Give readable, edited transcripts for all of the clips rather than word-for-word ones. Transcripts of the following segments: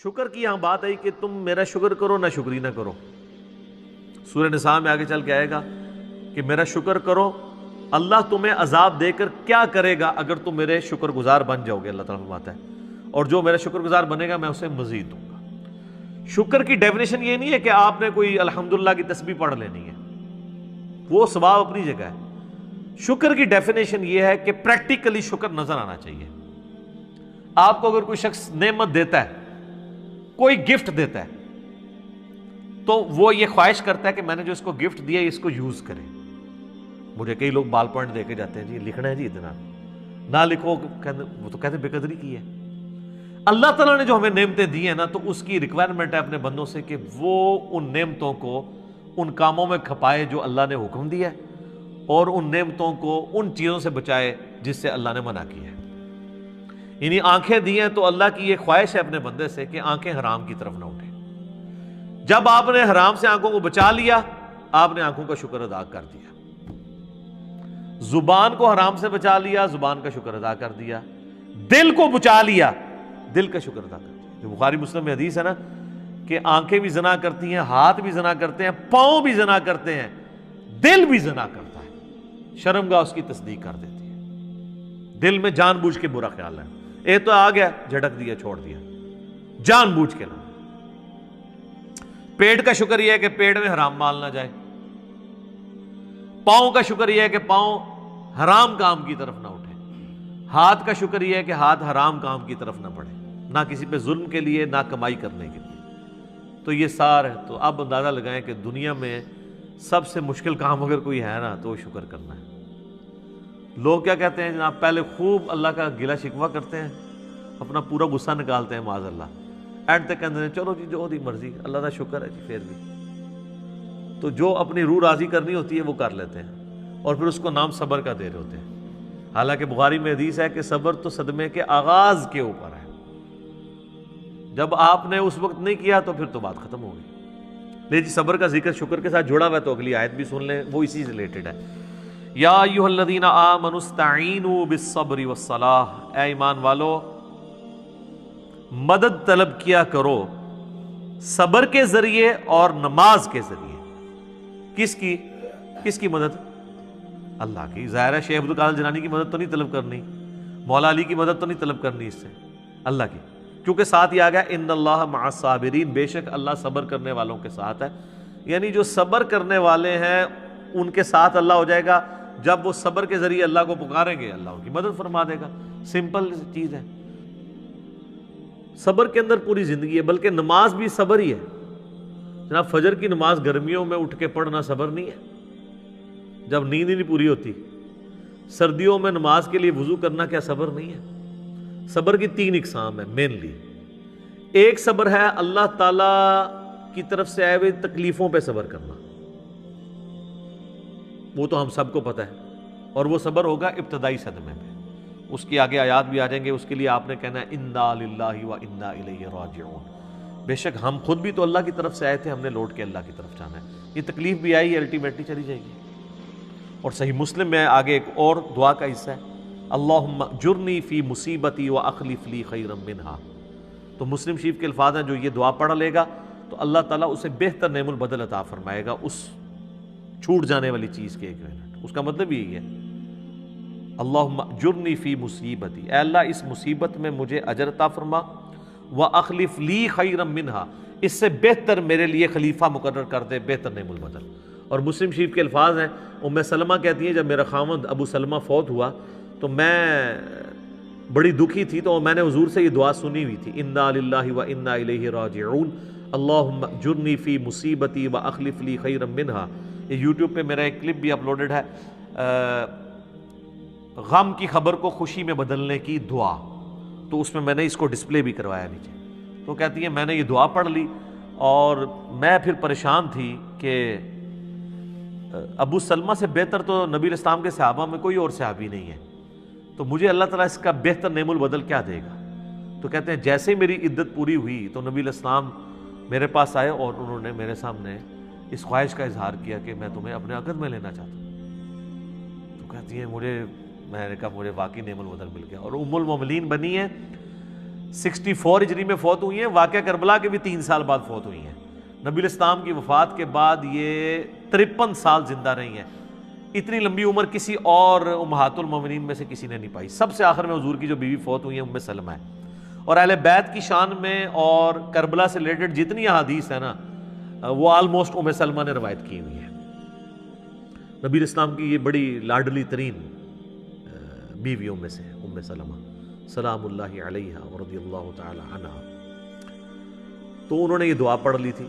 شکر کی یہاں بات آئی کہ تم میرا شکر کرو نہ شکری نہ کرو. سورہ نساء میں آگے چل کے آئے گا کہ میرا شکر کرو، اللہ تمہیں عذاب دے کر کیا کرے گا اگر تم میرے شکر گزار بن جاؤ گے. اللہ تعالیٰ فرماتا ہے اور جو میرا شکر گزار بنے گا میں اسے مزید دوں گا. شکر کی ڈیفینیشن یہ نہیں ہے کہ آپ نے کوئی الحمدللہ کی تسبیح پڑھ لینی ہے، وہ ثواب اپنی جگہ ہے. شکر کی ڈیفینیشن یہ ہے کہ پریکٹیکلی شکر نظر آنا چاہیے. آپ کو اگر کوئی شخص نعمت دیتا ہے، کوئی گفٹ دیتا ہے، تو وہ یہ خواہش کرتا ہے کہ میں نے جو اس کو گفٹ دیا اس کو یوز کرے. مجھے کئی لوگ بال پوائنٹ دے کے جاتے ہیں، جی لکھنا ہے جی اتنا، نہ لکھو، وہ تو کہتے ہیں بے قدری کی ہے. اللہ تعالیٰ نے جو ہمیں نعمتیں دی ہیں نا، تو اس کی ریکوائرمنٹ ہے اپنے بندوں سے کہ وہ ان نعمتوں کو ان کاموں میں کھپائے جو اللہ نے حکم دیا ہے، اور ان نعمتوں کو ان چیزوں سے بچائے جس سے اللہ نے منع کیا ہے. یعنی آنکھیں دی ہیں تو اللہ کی یہ خواہش ہے اپنے بندے سے کہ آنکھیں حرام کی طرف نہ اٹھیں. جب آپ نے حرام سے آنکھوں کو بچا لیا، آپ نے آنکھوں کا شکر ادا کر دیا. زبان کو حرام سے بچا لیا، زبان کا شکر ادا کر دیا. دل کو بچا لیا، دل کا شکر ادا کر دیا. جو بخاری مسلم میں حدیث ہے نا کہ آنکھیں بھی زنا کرتی ہیں، ہاتھ بھی زنا کرتے ہیں، پاؤں بھی زنا کرتے ہیں، دل بھی زنا کرتا ہے، شرمگاہ اس کی تصدیق کر دیتی ہے. دل میں جان بوجھ کے برا خیال ہے، اے تو آ گیا جھٹک دیا چھوڑ دیا، جان بوجھ کے نہ. پیٹ کا شکر یہ ہے کہ پیٹ میں حرام مال نہ جائے. پاؤں کا شکر یہ ہے کہ پاؤں حرام کام کی طرف نہ اٹھے. ہاتھ کا شکر یہ ہے کہ ہاتھ حرام کام کی طرف نہ بڑھے، نہ کسی پہ ظلم کے لیے نہ کمائی کرنے کے لیے. تو یہ سار ہے. تو اب اندازہ لگائیں کہ دنیا میں سب سے مشکل کام اگر کوئی ہے نا تو وہ شکر کرنا ہے. لوگ کیا کہتے ہیں جناب، پہلے خوب اللہ کا گلہ شکوہ کرتے ہیں، اپنا پورا غصہ نکالتے ہیں معاذ اللہ، اینڈ تک کہتے ہیں چلو جی جو دی مرضی، اللہ کا شکر ہے جی. پھر بھی تو جو اپنی روح راضی کرنی ہوتی ہے وہ کر لیتے ہیں، اور پھر اس کو نام صبر کا دے رہے ہوتے ہیں. حالانکہ بخاری میں حدیث ہے کہ صبر تو صدمے کے آغاز کے اوپر ہے. جب آپ نے اس وقت نہیں کیا تو پھر تو بات ختم ہو گئی. لے جی صبر کا ذکر شکر کے ساتھ جوڑا ہوا ہے، تو اگلی آیت بھی سن لیں، وہ اسی سے ریلیٹڈ ہے. یا ایھا الذین آمنوا استعینوا بالصبر والصلاۃ، اے ایمان والو مدد طلب کیا کرو صبر کے ذریعے اور نماز کے ذریعے. کس کی مدد؟ اللہ کی. ظاہر ہے شیخ عبدالقادر جیلانی کی مدد تو نہیں طلب کرنی، مولا علی کی مدد تو نہیں طلب کرنی، اس سے اللہ کی. کیونکہ ساتھ ہی آ گیا ان اللہ مع الصابرین، بے شک اللہ صبر کرنے والوں کے ساتھ ہے. یعنی جو صبر کرنے والے ہیں ان کے ساتھ اللہ ہو جائے گا. جب وہ صبر کے ذریعے اللہ کو پکاریں گے اللہ ان کی مدد فرما دے گا. سمپل چیز ہے. صبر کے اندر پوری زندگی ہے. بلکہ نماز بھی صبر ہی ہے جناب. فجر کی نماز گرمیوں میں اٹھ کے پڑھنا صبر نہیں ہے جب نیند ہی نہیں پوری ہوتی. سردیوں میں نماز کے لیے وضو کرنا کیا صبر نہیں ہے؟ صبر کی 3 اقسام ہے مینلی. ایک صبر ہے اللہ تعالی کی طرف سے آئے ہوئے تکلیفوں پہ صبر کرنا، وہ تو ہم سب کو پتہ ہے، اور وہ صبر ہوگا ابتدائی صدمے پہ. اس کی آگے آیات بھی آ جائیں گے. اس کے لیے آپ نے کہنا ہے انا للہ و انا الیہ راجعون. بے شک ہم خود بھی تو اللہ کی طرف سے آئے تھے، ہم نے لوٹ کے اللہ کی طرف جانا ہے. یہ تکلیف بھی آئی، الٹیمیٹلی چلی جائے گی. اور صحیح مسلم میں آگے ایک اور دعا کا حصہ ہے، اللہم اجرنی فی مصیبتی واخلف لی خیرا منہا. تو مسلم شریف کے الفاظ ہیں، جو یہ دعا پڑھ لے گا تو اللہ تعالیٰ اسے بہتر نعم البدل عطا فرمائے گا اس چھوٹ جانے والی چیز کے ایکویولنٹ. اس کا مطلب یہی ہے اللہم اجرنی فی مصیبتی، اے اللہ اس مصیبت میں مجھے اجر عطا فرما، واخلف لی خیرا منہا، اس سے بہتر میرے لیے خلیفہ مقرر کر دے، بہتر نعم البدل. اور مسلم شریف کے الفاظ ہیں، ام سلمہ کہتی ہیں جب میرا خاوند ابو سلمہ فوت ہوا تو میں بڑی دکھی تھی، تو میں نے حضور سے یہ دعا سنی ہوئی تھی، انا للہ و انا الیہ راجعون اللہم اجرنی فی مصیبتی واخلف لی خیرا منہا. یہ یوٹیوب پہ میرا ایک کلپ بھی اپلوڈڈ ہے، غم کی خبر کو خوشی میں بدلنے کی دعا. تو اس میں نے اس کو ڈسپلے بھی کروایا نیچے. تو کہتی ہیں میں نے یہ دعا پڑھ لی اور میں پھر پریشان تھی کہ ابو سلمہ سے بہتر تو نبی علیہ السلام کے صحابہ میں کوئی اور صحابی نہیں ہے، تو مجھے اللہ تعالیٰ اس کا بہتر نعم البدل کیا دے گا. تو کہتے ہیں جیسے ہی میری عدت پوری ہوئی تو نبی علیہ السلام میرے پاس آئے اور انہوں نے میرے سامنے اس خواہش کا اظہار کیا کہ میں تمہیں اپنے عقد میں لینا چاہتا ہوں. تو کہتی ہیں میں نے کہا مجھے واقعی نعم البدل مل گیا. اور ام المومنین بنی ہے 64 ہجری میں فوت ہوئی ہیں، واقعہ کربلا کے بھی 3 سال بعد فوت ہوئی ہیں۔ نبی الاسلام کی وفات کے بعد یہ 53 سال زندہ رہی ہیں۔ اتنی لمبی عمر کسی اور امہات المومنین میں سے کسی نے نہیں پائی۔ سب سے آخر میں حضور کی جو بیوی فوت ہوئی ہیں ام سلمہ ہے۔ اور اہل بیت کی شان میں اور کربلا سے ریلیٹڈ جتنی احادیث ہیں نا وہ آلموسٹ ام سلمہ نے روایت کی ہوئی ہے۔ نبی الاسلام کی یہ بڑی لاڈلی ترین بیویوں میں سے ام سلمہ سلام اللہ علیہا ورضی اللہ تعالی عنہ۔ تو انہوں نے یہ دعا پڑھ لی تھی،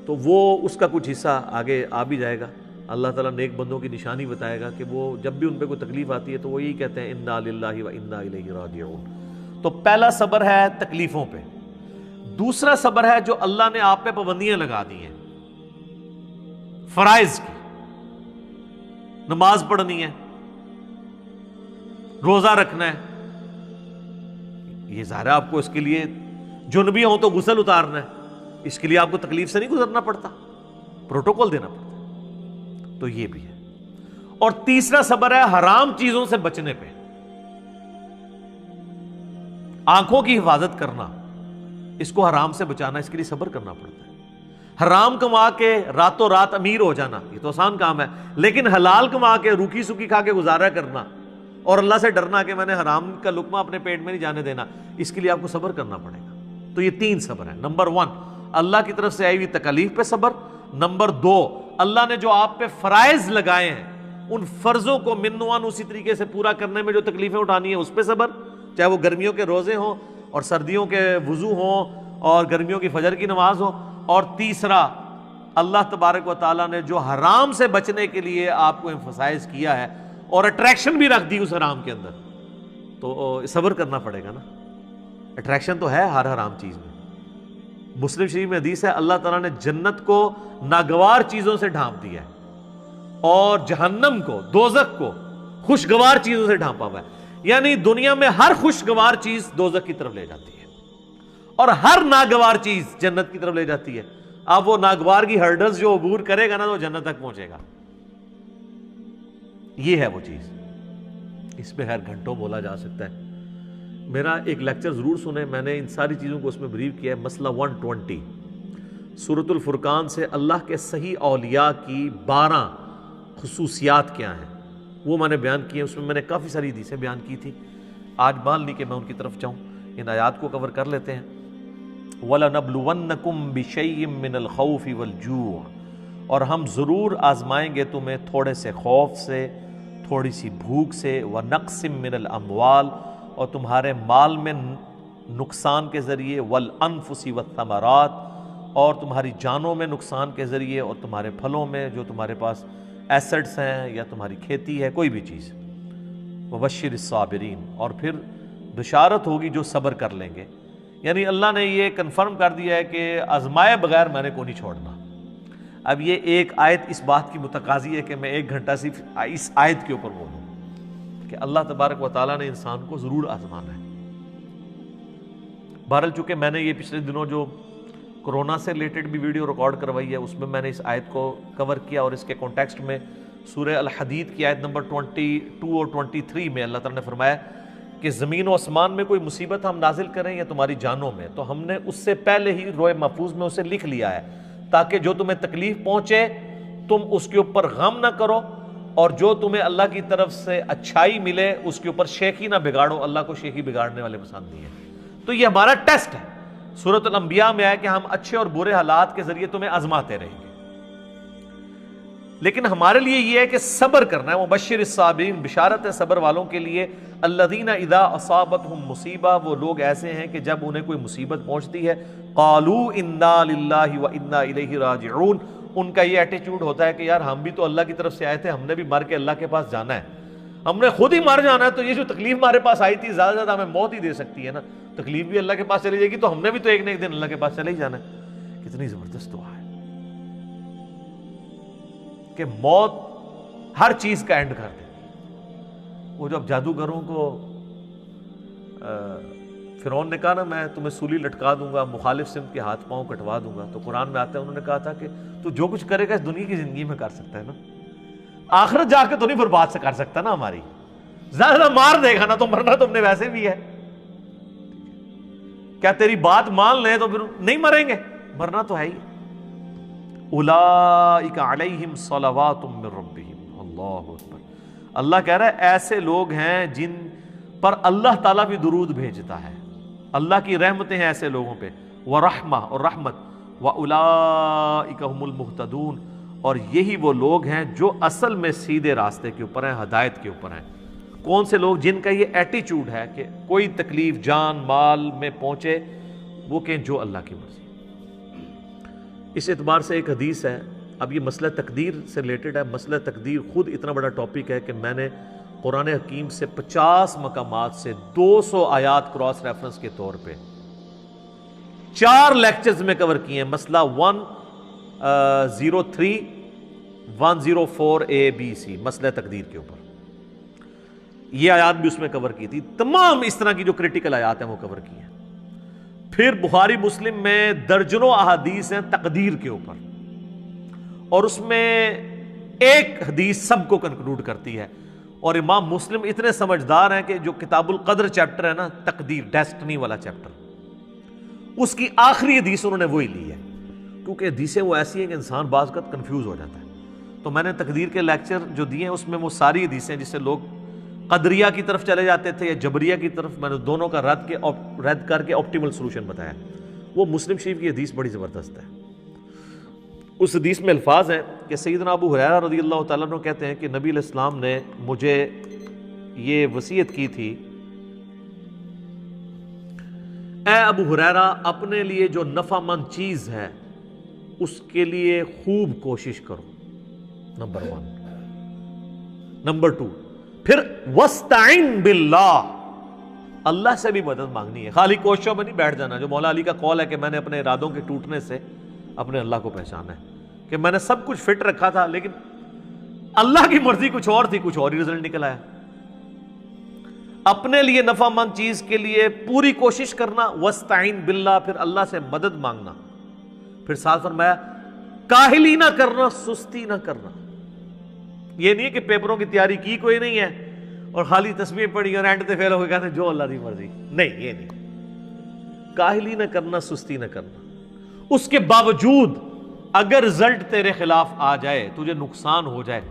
تو وہ اس کا کچھ حصہ آگے آ بھی جائے گا۔ اللہ تعالیٰ نیک بندوں کی نشانی بتائے گا کہ وہ جب بھی ان پہ کوئی تکلیف آتی ہے تو وہ یہی کہتے ہیں انا للہ و انا الیہ راجعون۔ تو پہلا صبر ہے تکلیفوں پہ، دوسرا صبر ہے جو اللہ نے آپ پہ پابندیاں لگا دی ہیں فرائض کی، نماز پڑھنی ہے، روزہ رکھنا ہے، یہ ظاہر ہے آپ کو اس کے لیے جنبی ہوں تو غسل اتارنا ہے، اس کے لیے آپ کو تکلیف سے نہیں گزرنا پڑتا، پروٹوکول دینا پڑتا ہے، تو یہ بھی ہے۔ اور تیسرا صبر ہے حرام چیزوں سے بچنے پہ، آنکھوں کی حفاظت کرنا، اس کو حرام سے بچانا، اس کے لیے صبر کرنا پڑتا ہے۔ حرام کما کے راتوں رات امیر ہو جانا یہ تو آسان کام ہے، لیکن حلال کما کے روکھی سوکھی کھا کے گزارا کرنا اور اللہ سے ڈرنا کہ میں نے حرام کا لقمہ اپنے پیٹ میں نہیں جانے دینا، اس کے لیے آپ کو صبر کرنا پڑے گا۔ تو یہ 3 صبر ہیں۔ نمبر 1 اللہ کی طرف سے آئی ہوئی تکالیف پہ صبر، نمبر 2 اللہ نے جو آپ پہ فرائض لگائے ہیں ان فرضوں کو منوان اسی طریقے سے پورا کرنے میں جو تکلیفیں اٹھانی ہیں اس پہ صبر، چاہے وہ گرمیوں کے روزے ہوں اور سردیوں کے وضو ہوں اور گرمیوں کی فجر کی نماز ہو، اور تیسرا اللہ تبارک و تعالیٰ نے جو حرام سے بچنے کے لیے آپ کو ایمفسائز کیا ہے اور اٹریکشن بھی رکھ دی اس حرام کے اندر، تو صبر کرنا پڑے گا نا۔ اٹریکشن تو ہے ہر حرام چیز میں۔ مسلم شریف میں حدیث ہے اللہ تعالیٰ نے جنت کو ناگوار چیزوں سے ڈھانپ دیا ہے اور جہنم کو، دوزخ کو خوشگوار چیزوں سے ڈھانپا ہوا ہے، یعنی دنیا میں ہر خوشگوار چیز دوزخ کی طرف لے جاتی ہے اور ہر ناگوار چیز جنت کی طرف لے جاتی ہے۔ اب وہ ناگوار کی ہرڈلز جو عبور کرے گا نا تو جنت تک پہنچے گا، یہ ہے وہ چیز۔ اس پہ خیر گھنٹوں بولا جا سکتا ہے، میرا ایک لیکچر ضرور سنیں، میں نے ان ساری چیزوں کو اس میں بریف کیا ہے۔ مسئلہ 120 سورۃ الفرقان سے اللہ کے صحیح اولیاء کی 12 خصوصیات کیا ہیں وہ میں نے بیان کیے، اس میں میں نے کافی ساری حدیثیں بیان کی تھی، آج بال نہیں کہ میں ان کی طرف جاؤں، ان آیات کو کور کر لیتے ہیں۔ وَلَنَبْلُوَنَّكُمْ بِشَيْءٍ مِّنَ الْخَوْفِ وَالْجُوعِ، اور ہم ضرور آزمائیں گے تمہیں تھوڑے سے خوف سے، تھوڑی سی بھوک سے، وَنَقْصٍ مِّنَ الْأَمْوَالِ، اور تمہارے مال میں نقصان کے ذریعے، وَالْأَنفُسِ وَالثَّمَرَاتِ، اور تمہاری جانوں میں نقصان کے ذریعے، اور تمہارے پھلوں میں جو تمہارے پاس ایسٹس ہیں یا تمہاری کھیتی ہے کوئی بھی چیز۔ وَبَشِّرِ الصَّابِرِينَ، اور پھر بشارت ہوگی جو صبر کر لیں گے، یعنی اللہ نے یہ کنفرم کر دیا ہے کہ آزمائے بغیر میں نے کو نہیں چھوڑنا۔ اب یہ ایک آیت اس بات کی متقاضی ہے کہ میں 1 گھنٹہ صرف اس آیت کے اوپر بولوں کہ اللہ تبارک و تعالیٰ نے انسان کو ضرور آزمانا ہے۔ بہرحال چونکہ میں نے یہ پچھلے دنوں جو کورونا سے ریلیٹڈ بھی ویڈیو ریکارڈ کروائی ہے اس میں میں نے اس آیت کو کور کیا، اور اس کے کانٹیکسٹ میں سورہ الحدید کی آیت نمبر 22 اور 23 میں اللہ تعالیٰ نے فرمایا کہ زمین و آسمان میں کوئی مصیبت ہم نازل کریں یا تمہاری جانوں میں تو ہم نے اس سے پہلے ہی روئے محفوظ میں اسے لکھ لیا ہے، تاکہ جو تمہیں تکلیف پہنچے تم اس کے اوپر غم نہ کرو، اور جو تمہیں اللہ کی طرف سے اچھائی ملے اس کے اوپر شیخی نہ بگاڑو، اللہ کو شیخی بگاڑنے والے پسند نہیں ہیں۔ تو یہ ہمارا ٹیسٹ ہے، سورۃ الانبیاء میں ہے کہ ہم اچھے اور برے حالات کے ذریعے تمہیں آزماتے رہیں گے، لیکن ہمارے لیے یہ ہے کہ صبر کرنا ہے۔ مبشر الصابرین، بشارت ہے صبر والوں کے لیے۔ الذین اذا اصابتہم مصیبہ، وہ لوگ ایسے ہیں کہ جب انہیں کوئی مصیبت پہنچتی ہے، قالوا انا للہ وانا الیہ راجعون، ان کا یہ ایٹیچیوڈ ہوتا ہے کہ یار ہم بھی تو اللہ کی طرف سے آئے تھے، ہم نے بھی مر کے اللہ کے پاس جانا ہے، ہم نے خود ہی مر جانا ہے، تو یہ جو تکلیف ہمارے پاس آئی تھی زیادہ سے زیادہ ہمیں موت ہی دے سکتی ہے نا، تکلیف بھی اللہ کے پاس چلی جائے گی تو ہم نے بھی تو ایک نہ ایک دن اللہ کے پاس چلے ہی جانا ہے۔ کتنی زبردست دعا ہے کہ موت ہر چیز کا اینڈ کر دے۔ وہ جب جادوگروں کو فرعون نے کہا نا میں تمہیں سولی لٹکا دوں گا، مخالف سمت کے ہاتھ پاؤں کٹوا دوں گا، تو قرآن میں آتا ہے انہوں نے کہا تھا کہ تو جو کچھ کرے گا اس دنیا کی زندگی میں کر سکتا ہے نا، آخرت جا کے تو نہیں برباد سے کر سکتا نا ہماری، زیادہ مار دے گا نا تو مرنا تم نے ویسے بھی ہے۔ کیا تیری بات مان لیں تو پھر نہیں مریں گے؟ مرنا تو ہے ہی۔ اولئک علیہم صلوات من ربہم، اللہ اکبر۔ اللہ کہہ رہا ہے ایسے لوگ ہیں جن پر اللہ تعالیٰ بھی درود بھیجتا ہے، اللہ کی رحمتیں ہیں ایسے لوگوں پہ، ورحمہ اور رحمت، واولئک هم المہتدون، اور یہی وہ لوگ ہیں جو اصل میں سیدھے راستے کے اوپر ہیں، ہدایت کے اوپر ہیں۔ کون سے لوگ؟ جن کا یہ ایٹیچیوڈ ہے کہ کوئی تکلیف جان مال میں پہنچے وہ کہیں جو اللہ کی مرضی۔ اس اعتبار سے ایک حدیث ہے، اب یہ مسئلہ تقدیر سے ریلیٹڈ ہے۔ مسئلہ تقدیر خود اتنا بڑا ٹاپک ہے کہ میں نے قرآن حکیم سے 50 مقامات سے 200 آیات کراس ریفرنس کے طور پہ 4 لیکچرز میں کور کیے ہیں۔ مسئلہ 103 104 ABC، مسئلہ تقدیر کے اوپر یہ آیات بھی اس میں کور کی تھی۔ تمام اس طرح کی جو کریٹیکل آیات ہیں وہ کور کی ہیں۔ پھر بخاری مسلم میں درجنوں احادیث ہیں تقدیر کے اوپر، اور اس میں ایک حدیث سب کو کنکلوڈ کرتی ہے۔ اور امام مسلم اتنے سمجھدار ہیں کہ جو کتاب القدر چیپٹر ہے نا، تقدیر ڈیسٹنی والا چیپٹر، اس کی آخری حدیث انہوں نے وہی لی ہے، کیونکہ حدیثیں وہ ایسی ہیں کہ انسان بعض وقت کنفیوز ہو جاتا ہے۔ تو میں نے تقدیر کے لیکچر جو دیے ہیں اس میں وہ ساری حدیثیں جس سے لوگ قدریہ کی طرف چلے جاتے تھے یا جبریہ کی طرف، میں نے دونوں کا رد کر کے آپٹیمل سولوشن بتایا۔ وہ مسلم شریف کی حدیث بڑی زبردست ہے۔ اس حدیث میں الفاظ ہیں کہ سیدنا ابو ہریرہ رضی اللہ تعالیٰ عنہ کہتے ہیں کہ نبی علیہ السلام نے مجھے یہ وصیت کی تھی، اے ابو ہریرہ اپنے لیے جو نفع مند چیز ہے اس کے لیے خوب کوشش کرو، نمبر 1۔ نمبر 2، پھر وَاسْتَعِن بِاللَّهِ، اللہ سے بھی مدد مانگنی ہے، خالی کوششوں میں نہیں بیٹھ جانا۔ جو مولا علی کا قول ہے کہ میں نے اپنے ارادوں کے ٹوٹنے سے اپنے اللہ کو پہچانا ہے، کہ میں نے سب کچھ فٹ رکھا تھا لیکن اللہ کی مرضی کچھ اور تھی، کچھ اور ہی رزلٹ نکل آیا۔ اپنے لیے نفع مند چیز کے لیے پوری کوشش کرنا، وَاسْتَعِن بِاللَّهِ، پھر اللہ سے مدد مانگنا، پھر ساتھ فرمایا کاہلی نہ کرنا، سستی نہ کرنا۔ یہ نہیں کہ پیپروں کی تیاری کی کوئی نہیں ہے اور خالی تسبیح پڑھی اور اینڈ تے فیل ہو کے کہتے ہیں جو اللہ دی مرضی، نہیں، یہ نہیں۔ کاہلی نہ کرنا، سستی نہ کرنا۔ اس کے باوجود اگر رزلٹ تیرے خلاف آ جائے، تجھے نقصان ہو جائے،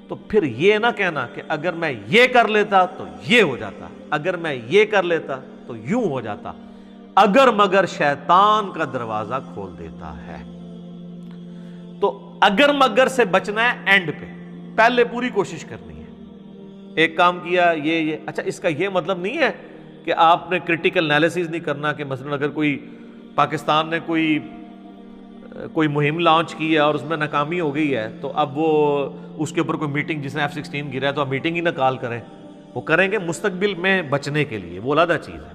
تو پھر یہ نہ کہنا کہ اگر میں یہ کر لیتا تو یہ ہو جاتا، اگر میں یہ کر لیتا تو یوں ہو جاتا، اگر مگر شیطان کا دروازہ کھول دیتا ہے۔ تو اگر مگر سے بچنا ہے اینڈ پہ، پہلے پوری کوشش کرنی ہے۔ ایک کام کیا یہ اچھا، اس کا یہ مطلب نہیں ہے کہ آپ نے کرٹیکل انالیسز نہیں کرنا، کہ مثلا اگر کوئی پاکستان نے کوئی مہم لانچ کی ہے اور اس میں ناکامی ہو گئی ہے تو اب وہ اس کے اوپر کوئی میٹنگ، جس نے F-16 گرا ہے تو آپ میٹنگ ہی نہ کال کریں، وہ کریں گے مستقبل میں بچنے کے لیے، وہ علیحدہ چیز ہے۔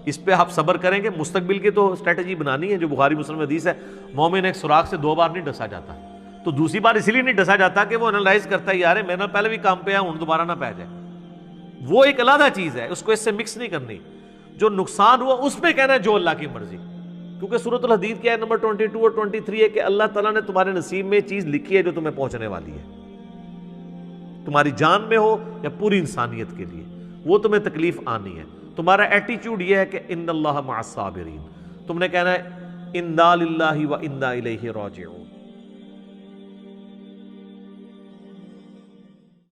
اس پہ آپ صبر کریں گے، مستقبل کی تو اسٹریٹجی بنانی ہے۔ جو بخاری مسلم حدیث ہے، مومن ایک سوراخ سے 2 بار نہیں ڈسا جاتا، تو دوسری بار اسی لیے نہیں ڈسا جاتا کہ وہ انالائز کرتا ہے یار میں نے پہلے بھی کام پہ ہوں دوبارہ نہ پہ جائے، وہ ایک علیحدہ چیز ہے، اس کو اس سے مکس نہیں کرنی۔ جو نقصان ہوا اس پہ کہنا ہے جو اللہ کی مرضی، کیونکہ سورۃ الحدید کیا ہے نمبر 22 اور 23 ہے کہ اللہ تعالیٰ نے تمہارے نصیب میں چیز لکھی ہے جو تمہیں پہنچنے والی ہے، تمہاری جان میں ہو یا پوری انسانیت کے لیے، وہ تمہیں تکلیف آنی ہے۔ تمہارا ایٹیچیوڈ یہ ہے کہ ان اللہ مع الصابرین، تم نے کہنا ہے انا للہ و انا الیہ راجعون۔